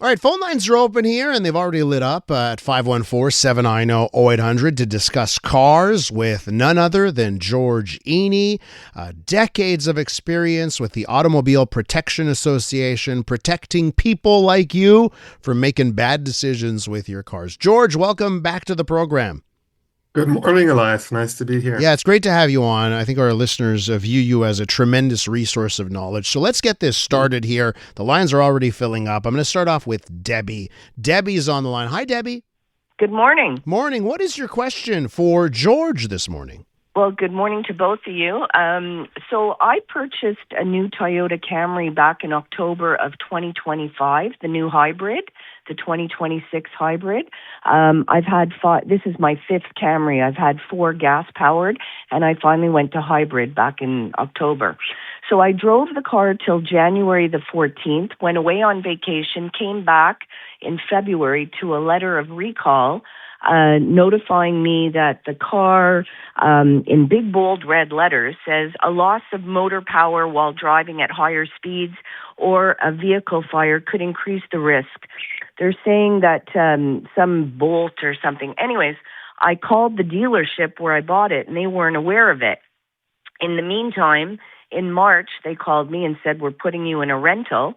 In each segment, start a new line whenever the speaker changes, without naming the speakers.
All right, phone lines are open here, and they've already lit up at 514-790-0800 to discuss cars with none other than George Eny. Decades of experience with the Automobile Protection Association, protecting people like you from making bad decisions with your cars. George, welcome back to the program.
Good morning, Elias. Nice to be here.
Yeah, it's great to have you on. I think our listeners view you as a tremendous resource of knowledge. So let's get this started here. The lines are already filling up. I'm going to start off with Debbie. Debbie's on the line. Hi, Debbie.
Good morning.
Morning. What is your question for George this morning?
Well, good morning to both of you. So I purchased a new Toyota Camry back in October of 2025, the new hybrid, the 2026 hybrid. I've had this is my fifth Camry. I've had 4 gas-powered, and I finally went to hybrid back in October. So I drove the car till January the 14th, went away on vacation, came back in February to a letter of recall notifying me that the car, in big bold red letters, says a loss of motor power while driving at higher speeds or a vehicle fire could increase the risk. They're saying that some bolt or something. Anyways, I called the dealership where I bought it, and they weren't aware of it. In the meantime, in March, they called me and said, we're putting you in a rental.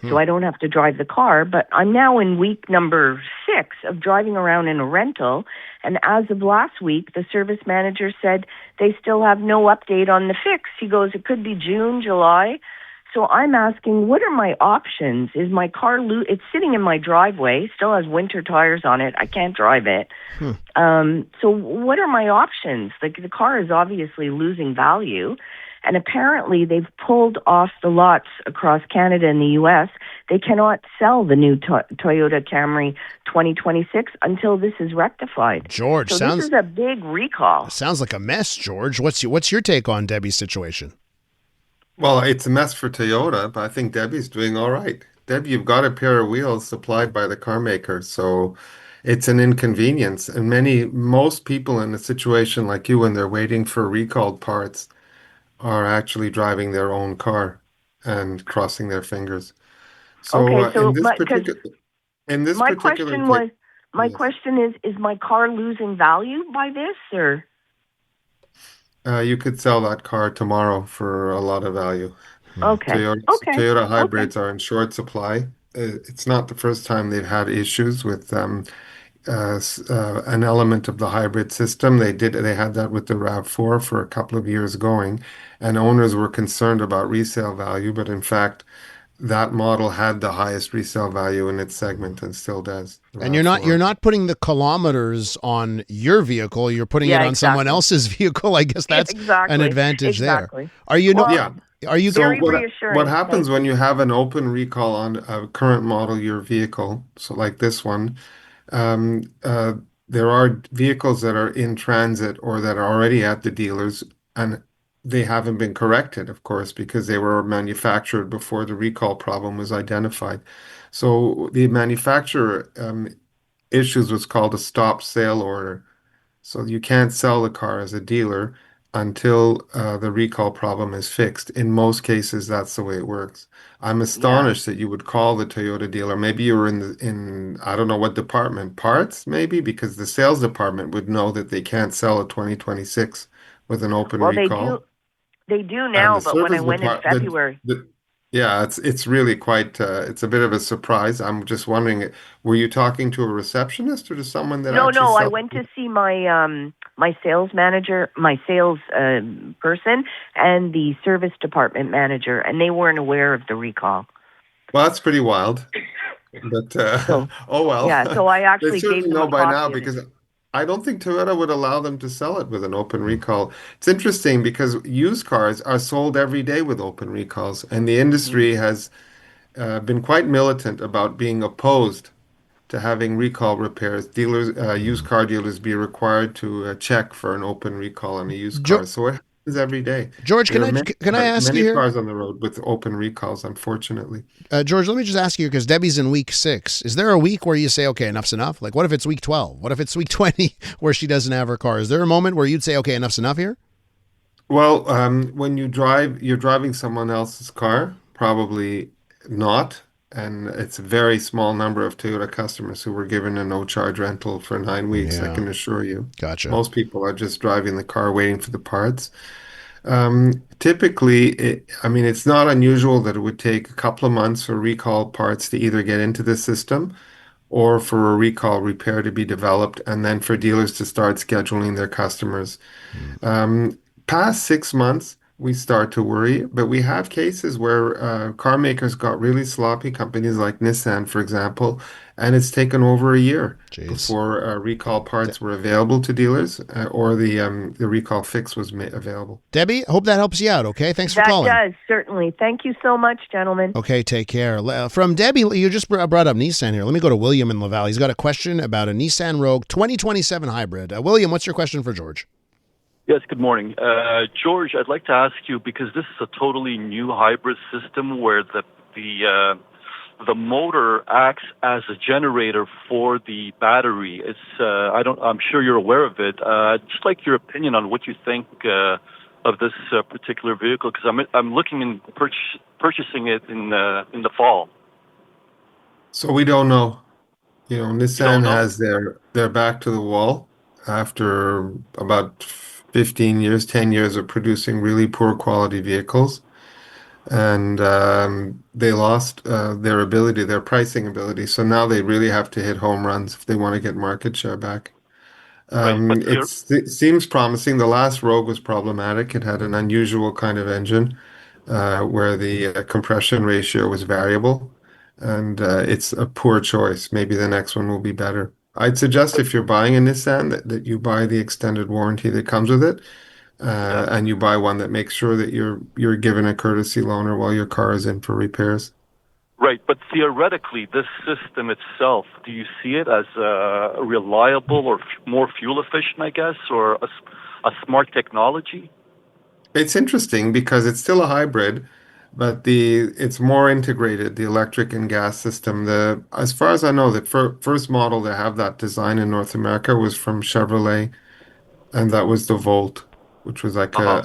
So I don't have to drive the car, but I'm now in week number 6 of driving around in a rental. And as of last week, the service manager said they still have no update on the fix. He goes, it could be June, July. So I'm asking, what are my options? Is my car, it's sitting in my driveway, still has winter tires on it. I can't drive it. So what are my options? Like, the car is obviously losing value. And apparently they've pulled off the lots across Canada and the U.S. They cannot sell the new Toyota Camry 2026 until this is rectified.
George,
so this is a big recall.
Sounds like a mess, George. What's your take on Debbie's situation?
Well, it's a mess for Toyota, but I think Debbie's doing all right. Debbie, you've got a pair of wheels supplied by the car maker, so it's an inconvenience. And most people in a situation like you, when they're waiting for recalled parts, are actually driving their own car and crossing their fingers. So
Okay, so
in this
my
particular
question
case,
was, my
yes.
question is my car losing value by this, or?
You could sell that car tomorrow for a lot of value.
Okay, okay,
Toyota
okay.
hybrids are in short supply. It's not the first time they've had issues with an element of the hybrid system. They had that with the RAV4 for a couple of years going, and owners were concerned about resale value, but in fact, that model had the highest resale value in its segment and still does, the
And you're
RAV4.
not putting the kilometers on your vehicle. You're putting it
Yeah,
on someone
exactly.
else's vehicle. I guess that's an
Exactly,
advantage there.
exactly.
Are you no,
Well,
Yeah.
are you
So
very
what
reassuring.
happens
Thank
when
you.
you have an open recall on a current model year vehicle, so like this one, um, uh, there are vehicles that are in transit or that are already at the dealers, and they haven't been corrected, of course, because they were manufactured before the recall problem was identified. So the manufacturer issues what's called a stop sale order. So you can't sell the car as a dealer until the recall problem is fixed. In most cases, that's the way it works. I'm
Yeah.
astonished that you would call the Toyota dealer. Maybe you were in I don't know what department, parts maybe, because the sales department would know that they can't sell a 2026 with an open
Well, they do.
recall.
They do
And
now,
the
but when I
service
went in
department,
February,
yeah, it's really quite it's a bit of a surprise. I'm just wondering, were you talking to a receptionist or to someone that
no,
actually
no, I
sells?
went to see my sales manager, my sales person, and the service department manager, and they weren't aware of the recall.
Well, that's pretty wild. But
So
oh well,
yeah, so I
they
actually gave
certainly
them
know
a
by now
copy of it.
because I don't think Toyota would allow them to sell it with an open recall. It's interesting because used cars are sold every day with open recalls, and the
Hmm.
industry has been quite militant about being opposed to having recall repairs. Used car dealers be required to check for an open recall on a used
Jo-
car. So it happens every day.
George?
There
Can
are
I
many,
can I ask you
many
here,
cars on the road with open recalls, unfortunately.
George? Let me just ask you because Debbie's in week 6. Is there a week where you say, okay, enough's enough? Like, what if it's week 12? What if it's week 20 where she doesn't have her car? Is there a moment where you'd say, okay, enough's enough here?
Well, when you're driving someone else's car, probably not. And it's a very small number of Toyota customers who were given a no-charge rental for 9 weeks, I
Yeah.
can assure you.
Gotcha.
Most people are just driving the car waiting for the parts. Typically, I mean, it's not unusual that it would take a couple of months for recall parts to either get into the system or for a recall repair to be developed, and then for dealers to start scheduling their customers.
Mm.
Um, Past 6 months, we start to worry, but we have cases where car makers got really sloppy, companies like Nissan, for example, and it's taken over a year
Jeez.
before recall parts were available to dealers or the recall fix was available.
Debbie, hope that helps you out, okay? Thanks for
That
calling.
does, certainly. Thank you so much, gentlemen.
Okay, take care. From Debbie, you just brought up Nissan here. Let me go to William in Laval. He's got a question about a Nissan Rogue 2027 hybrid. William, what's your question for George?
Yes, good morning. George, I'd like to ask you, because this is a totally new hybrid system where the motor acts as a generator for the battery. It's I'm sure you're aware of it. Just like your opinion on what you think of this particular vehicle, because I'm looking in purchasing it in the fall.
So we don't know. You know,
You don't
Nissan
know?
has their back to the wall after about 15 years, 10 years of producing really poor quality vehicles. And they lost their pricing ability. So now they really have to hit home runs if they want to get market share back.
Right, but
It seems promising. The last Rogue was problematic. It had an unusual kind of engine where the compression ratio was variable, and it's a poor choice. Maybe the next one will be better. I'd suggest if you're buying a Nissan that you buy the extended warranty that comes with it,
yeah.
and you buy one that makes sure that you're given a courtesy loaner while your car is in for repairs.
Right, but theoretically, this system itself, do you see it as reliable or more fuel efficient, I guess, or a smart technology?
It's interesting because it's still a hybrid, but it's more integrated, the electric and gas system. As far as I know, the first model to have that design in North America was from Chevrolet, and that was the Volt, which was like
Uh-huh.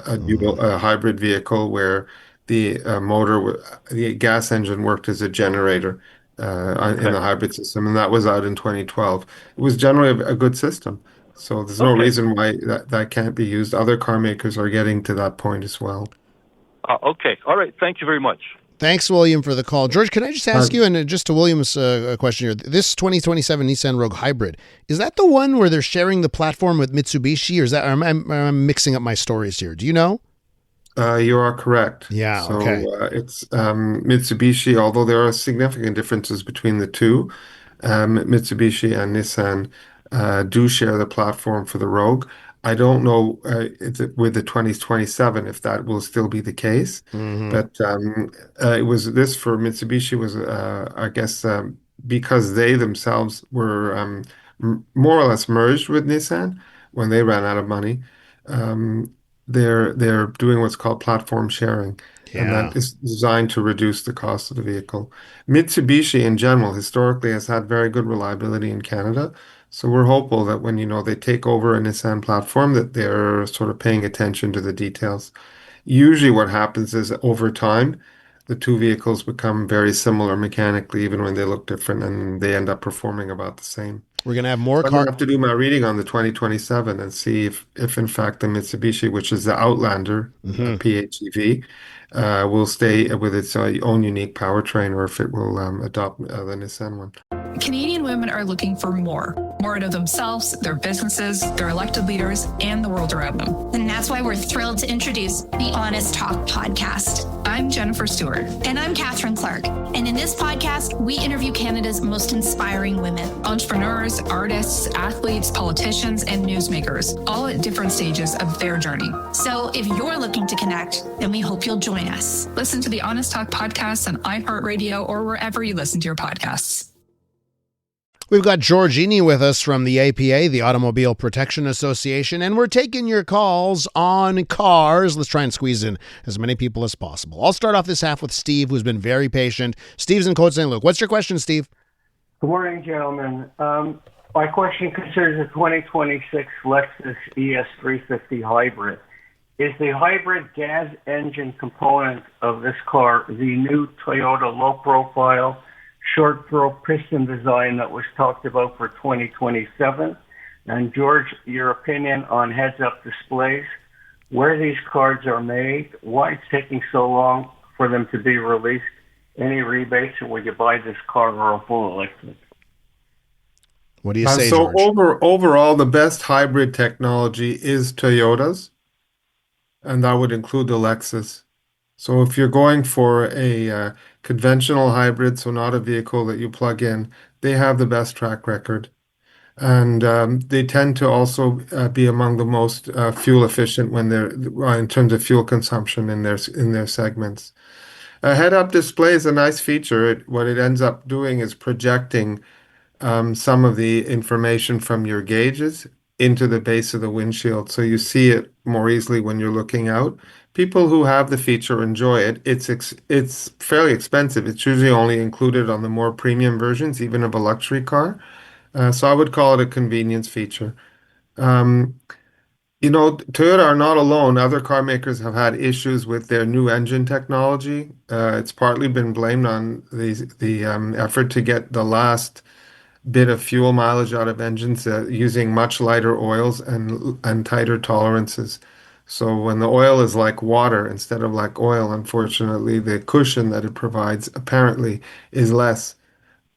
a hybrid vehicle where the gas engine worked as a generator in
Okay.
the hybrid system, and that was out in 2012. It was generally a good system, so there's no
Okay.
reason why that can't be used. Other car makers are getting to that point as well.
Okay. All right. Thank you very much.
Thanks, William, for the call. George, can I just
Uh,
ask you, and just to William's question here, this 2027 Nissan Rogue Hybrid, is that the one where they're sharing the platform with Mitsubishi, or is that, am I mixing up my stories here? Do you know?
You are correct.
Yeah,
So
okay.
it's Mitsubishi, although there are significant differences between the two. Mitsubishi and Nissan do share the platform for the Rogue. I don't know with the 2027 if that will still be the case,
Mm-hmm.
but it was this for Mitsubishi was I guess because they themselves were more or less merged with Nissan when they ran out of money. Um, they're doing what's called platform sharing, and
Yeah.
that is designed to reduce the cost of the vehicle. Mitsubishi in general historically has had very good reliability in Canada, so we're hopeful that when they take over a Nissan platform that they're sort of paying attention to the details. Usually what happens is over time the two vehicles become very similar mechanically even when they look different and they end up performing about the same.
We're going to have more
So I'm gonna
car.
have to do my reading on the 2027 and see if in fact the Mitsubishi, which is the Outlander
Mhm.
PHEV, will stay with its own unique powertrain or if it will adopt the Nissan one.
Canadian women are looking for more out of themselves, their businesses, their elected leaders, and the world around them.
And that's why we're thrilled to introduce the Honest Talk podcast.
I'm Jennifer Stewart.
And I'm Catherine Clark. And in this podcast, we interview Canada's most inspiring women.
Entrepreneurs, artists, athletes, politicians, and newsmakers, all at different stages of their journey.
So if you're looking to connect, then we hope you'll join us.
Listen to the Honest Talk podcast on iHeartRadio or wherever you listen to your podcasts.
We've got George Eny with us from the APA, the Automobile Protection Association, and we're taking your calls on cars. Let's try and squeeze in as many people as possible. I'll start off this half with Steve, who's been very patient. Steve's in Côte St. Luc. What's your question, Steve?
Good morning, gentlemen. My question concerns the 2026 Lexus ES350 hybrid. Is the hybrid gas engine component of this car the new Toyota low-profile short throw piston design that was talked about for 2027? And George, your opinion on heads-up displays, where these cards are made, why it's taking so long for them to be released, any rebates, or would you buy this car or a full electric?
What do you say,
So
George?
overall, the best hybrid technology is Toyota's, and that would include the Lexus. So if you're going for a conventional hybrid, so not a vehicle that you plug in, they have the best track record. And they tend to also be among the most fuel efficient when they're in terms of fuel consumption in their segments. A head-up display is a nice feature. What it ends up doing is projecting some of the information from your gauges into the base of the windshield, so you see it more easily when you're looking out. People who have the feature enjoy it. It's fairly expensive. It's usually only included on the more premium versions, even of a luxury car. So I would call it a convenience feature. Um, Toyota are not alone. Other car makers have had issues with their new engine technology. It's partly been blamed on the effort to get the last bit of fuel mileage out of engines using much lighter oils and tighter tolerances. So when the oil is like water instead of like oil, unfortunately, the cushion that it provides apparently is less.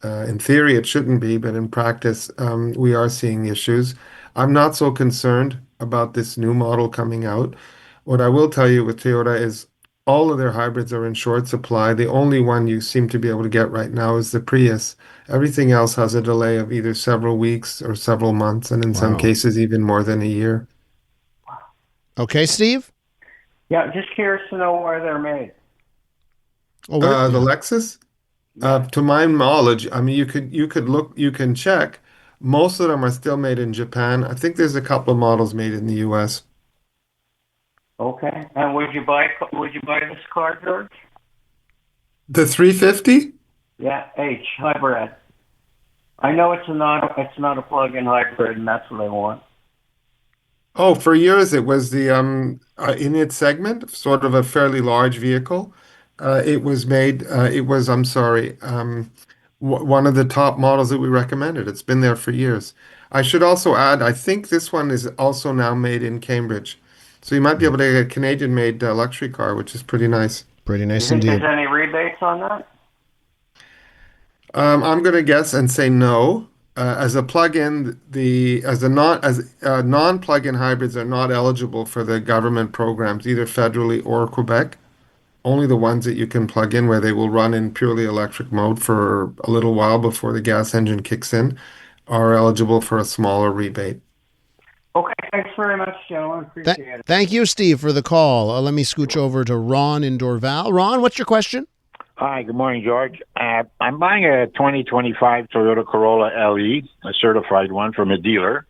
In theory, it shouldn't be, but in practice, we are seeing issues. I'm not so concerned about this new model coming out. What I will tell you with Toyota is all of their hybrids are in short supply. The only one you seem to be able to get right now is the Prius. Everything else has a delay of either several weeks or several months, and in some
Wow.
cases, even more than a year.
Okay, Steve?
Yeah, just curious to know where they're made.
Oh,
The Lexus? To my knowledge, I mean, you could look, you can check. Most of them are still made in Japan. I think there's a couple of models made in the US.
Okay. And would you buy this car, George?
The 350?
Yeah, H hybrid. I know it's not a plug-in hybrid, and that's what I want.
Oh, for years it was the in its segment, sort of a fairly large vehicle. I'm sorry, one of the top models that we recommended. It's been there for years. I should also add, I think this one is also now made in Cambridge. So you might be able to get a Canadian-made luxury car, which is pretty nice.
pretty
Do you
nice
think there's
indeed.
any rebates on that?
I'm going to guess and say no. As a plug-in, non-plug-in hybrids are not eligible for the government programs, either federally or Quebec. Only the ones that you can plug in where they will run in purely electric mode for a little while before the gas engine kicks in are eligible for a smaller rebate.
Okay, thanks very much, gentlemen. Appreciate it.
Thank you, Steve, for the call. Let me scooch over to Ron in Dorval. Ron, what's your question?
Hi, good morning, George. I'm buying a 2025 Toyota Corolla LE, a certified one from a dealer,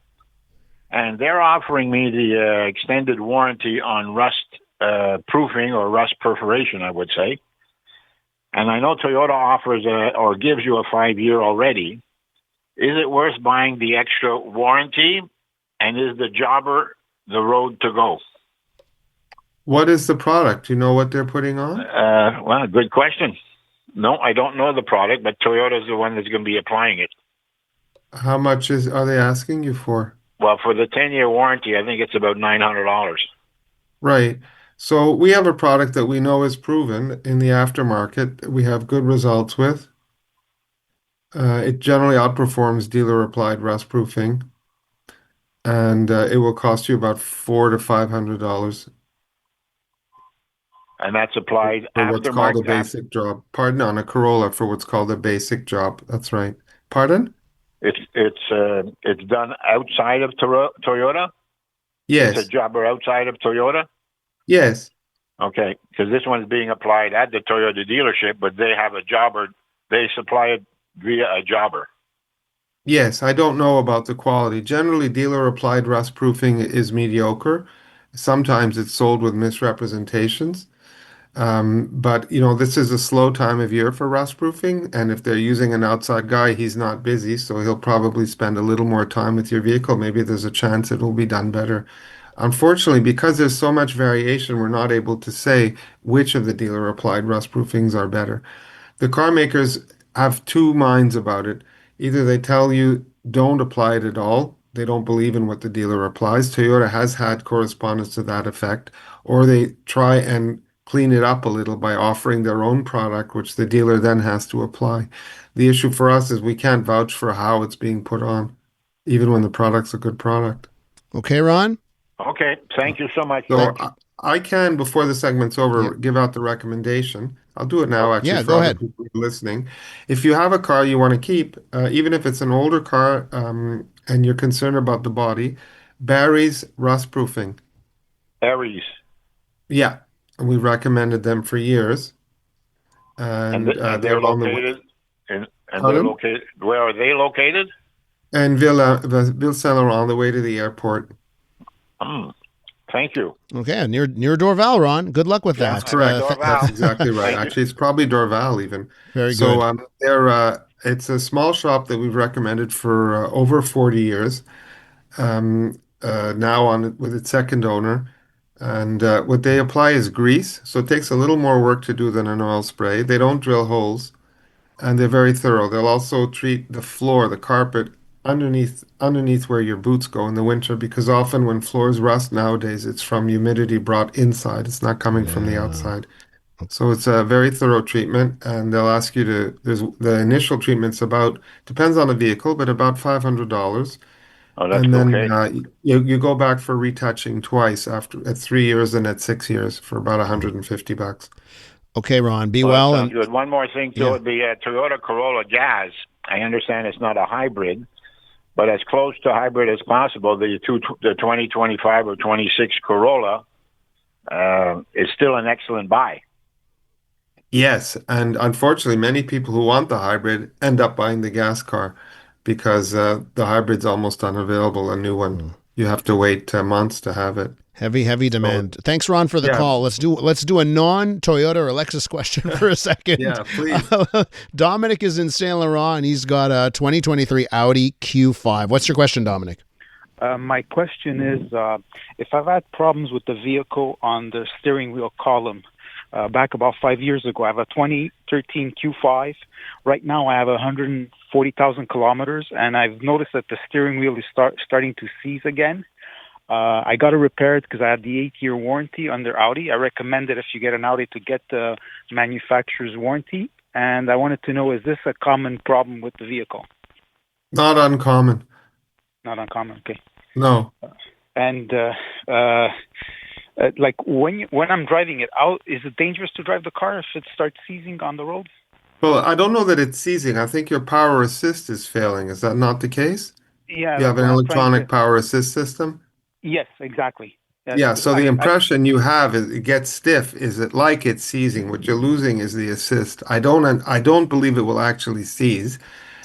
and they're offering me the extended warranty on rust proofing or rust perforation, I would say. And I know Toyota offers or gives you a 5-year already. Is it worth buying the extra warranty? And is the jobber the road to go?
What is the product? Do you know what they're putting on?
Well, good question. No, I don't know the product, but Toyota's the one that's going to be applying it.
How much are they asking you for?
Well, for the 10-year warranty, I think it's about $900.
Right. So we have a product that we know is proven in the aftermarket. We have good results with. It generally outperforms dealer-applied rust proofing, and it will cost you about $400 to $500
And that's applied
for what's called a
aftermarket.
basic job. Pardon, on a Corolla for what's called a basic job. That's right. Pardon?
It's done outside of Toyota.
Yes.
It's a jobber outside of Toyota.
Yes.
Okay, because this one's being applied at the Toyota dealership, but they have a jobber. They supply it via a jobber.
Yes, I don't know about the quality. Generally, dealer-applied rust proofing is mediocre. Sometimes it's sold with misrepresentations. But this is a slow time of year for rust proofing, and if they're using an outside guy, he's not busy, so he'll probably spend a little more time with your vehicle. Maybe there's a chance it will be done better. Unfortunately, because there's so much variation, we're not able to say which of the dealer-applied rust proofings are better. The car makers have two minds about it. Either they tell you don't apply it at all, they don't believe in what the dealer applies. Toyota has had correspondence to that effect, or they try and clean it up a little by offering their own product, which the dealer then has to apply. The issue for us is we can't vouch for how it's being put on, even when the product's a good product.
Okay, Ron?
Okay, thank you so much,
So
George.
I can, before the segment's over,
Yep.
give out the recommendation. I'll do it now, actually,
Yeah,
for
go
other
ahead.
people who are listening. If you have a car you want to keep, even if it's an older car, and you're concerned about the body, Barry's rust proofing.
Aries.
Yeah, we've recommended them for years,
And,
and
and they're
they're on the way.
located and they're
Pardon?
located. Where are they located?
And Ville Saint on the way to the airport.
Thank you.
Okay, near Dorval, Ron. Good luck with
Yeah,
that.
correct.
Th-
Dorval.
That's exactly right.
Thank you.
Actually, it's probably Dorval even.
Very
So
good.
it's a small shop that we've recommended for over 40 years. Now on with its second owner, and what they apply is grease. So it takes a little more work to do than an oil spray. They don't drill holes, and they're very thorough. They'll also treat the floor, the carpet underneath where your boots go in the winter, because often when floors rust nowadays, it's from humidity brought inside. It's not coming from the outside. So it's a very thorough treatment, and they'll ask you to, there's the initial treatment's about, depends on the vehicle, but about $500.
Oh, that's
And then
okay.
you go back for retouching twice after at 3 years and at 6 years for about $150.
Okay, Ron. Be
Well,
well.
that sounds
And
good. One more thing, too.
Yeah.
The Toyota Corolla Jazz. I understand it's not a hybrid, but as close to hybrid as possible. The 2025 or 26 Corolla is still an excellent buy.
Yes, and unfortunately, many people who want the hybrid end up buying the gas car because the hybrid's almost unavailable, a new one. You have to wait months to have it.
heavy demand. Thanks, Ron, for the
Yeah.
call. Let's do a non-Toyota or Lexus question for a second.
Yeah, please.
Dominic is in Saint Laurent, and he's got a 2023 Audi Q5. What's your question, Dominic?
My question is, if I've had problems with the vehicle on the steering wheel column back about 5 years ago, I have a 2013 Q5. Right now, I have 140,000 kilometers, and I've noticed that the steering wheel is starting to seize again. I got it repaired because I had the 8-year warranty under Audi. I recommend that if you get an Audi to get the manufacturer's warranty. And I wanted to know, is this a common problem with the vehicle?
Not uncommon.
Not uncommon, okay.
No.
And like when I'm driving it out, is it dangerous to drive the car if it starts seizing on the road?
Well, I don't know that it's seizing. I think your power assist is failing. Is that not the case?
Yeah.
You have an
when I'm trying
electronic power assist system?
Yes, exactly.
Yeah, so the impression you have is it gets stiff. Is it like it's seizing? What you're losing is the assist. I don't believe it will actually seize,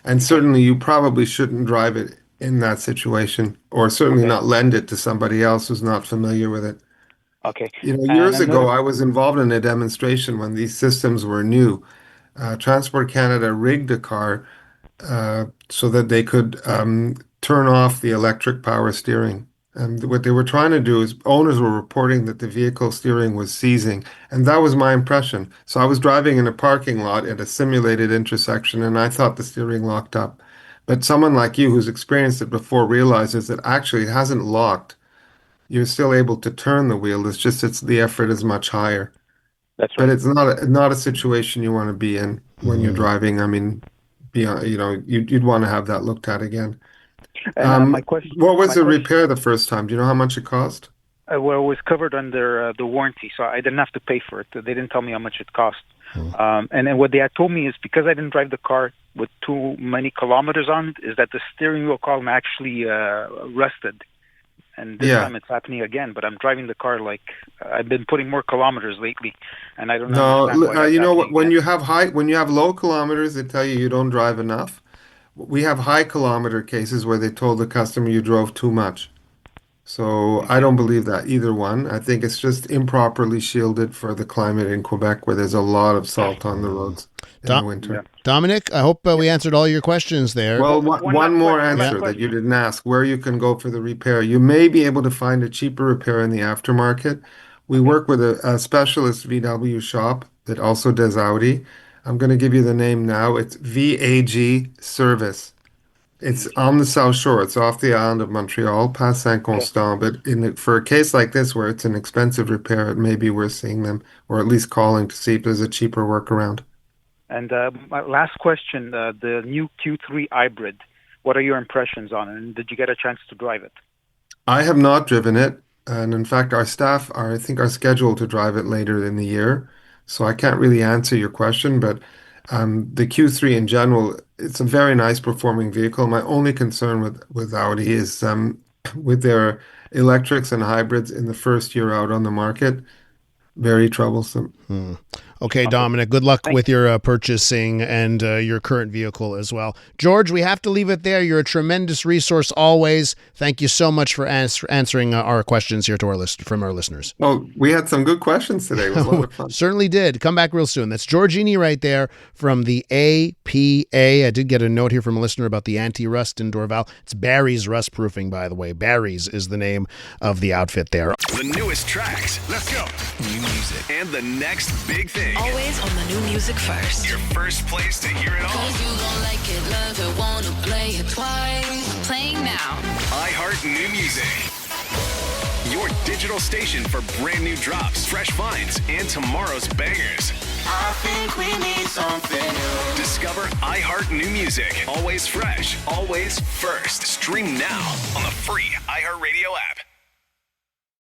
and certainly you probably shouldn't drive it in that situation, or certainly not lend it to somebody else who's not familiar with it.
Okay.
You know,
And
years ago,
another-
I was involved in a demonstration when these systems were new. Transport Canada rigged a car so that they could turn off the electric power steering. And what they were trying to do is owners were reporting that the vehicle steering was seizing. And that was my impression. So I was driving in a parking lot at a simulated intersection and I thought the steering locked up. But someone like you who's experienced it before realizes that actually it hasn't locked. You're still able to turn the wheel. It's just the effort is much higher.
That's
But
right.
it's not a situation you want to be in when you're driving. I mean, you'd want to have that looked at again.
And my question.
What was
my
the
question-
repair the first time? Do you know how much it cost?
Well, it was covered under the warranty, so I didn't have to pay for it. They didn't tell me how much it cost. And then what they had told me is because I didn't drive the car with too many kilometers on it, is that the steering wheel column actually rusted. And this
Yeah.
time it's happening again, but I'm driving the car like I've been putting more kilometers lately, and I don't
No,
understand why that's
you know what?
happening
When
again.
when you have low kilometers, they tell you don't drive enough. We have high kilometer cases where they told the customer you drove too much. So I don't believe that either one. I think it's just improperly shielded for the climate in Quebec where there's a lot of salt on the roads in the winter.
Dominic, I hope we answered all your questions there.
Well, one more
last
answer that
question.
you didn't ask, where you can go for the repair. You may be able to find a cheaper repair in the aftermarket. We work with a specialist VW shop that also does Audi. I'm going to give you the name now. It's VAG Service. It's on the South Shore. It's off the island of Montreal, past Saint-Constant. But for a case like this, where it's an expensive repair, it may be worth seeing them, or at least calling to see if there's a cheaper workaround.
And my last question, the new Q3 hybrid, what are your impressions on it? And did you get a chance to drive it?
I have not driven it. And in fact, our staff I think, are scheduled to drive it later in the year. So I can't really answer your question, but the Q3 in general, it's a very nice performing vehicle. My only concern with Audi is with their electrics and hybrids in the first year out on the market, very troublesome.
Okay, Dominic, good luck with your purchasing and your current vehicle as well. George, we have to leave it there. You're a tremendous resource always. Thank you so much for answering our questions here to from our listeners.
Well, we had some good questions today. It was a lot of fun.
Certainly did. Come back real soon. That's George Iny right there from the APA. I did get a note here from a listener about the anti-rust in Dorval. It's Barry's Rust Proofing, by the way. Barry's is the name of the outfit there.
The newest tracks. Let's go. New music. And the next big thing.
Always on the new music first.
Your first place to hear it all.
'Cause you gon' like it, love it, wanna play it twice.
Playing now.
iHeart New Music. Your digital station for brand new drops, fresh finds, and tomorrow's bangers.
I think we need something new.
Discover iHeart New Music. Always fresh, always first. Stream now on the free iHeartRadio app.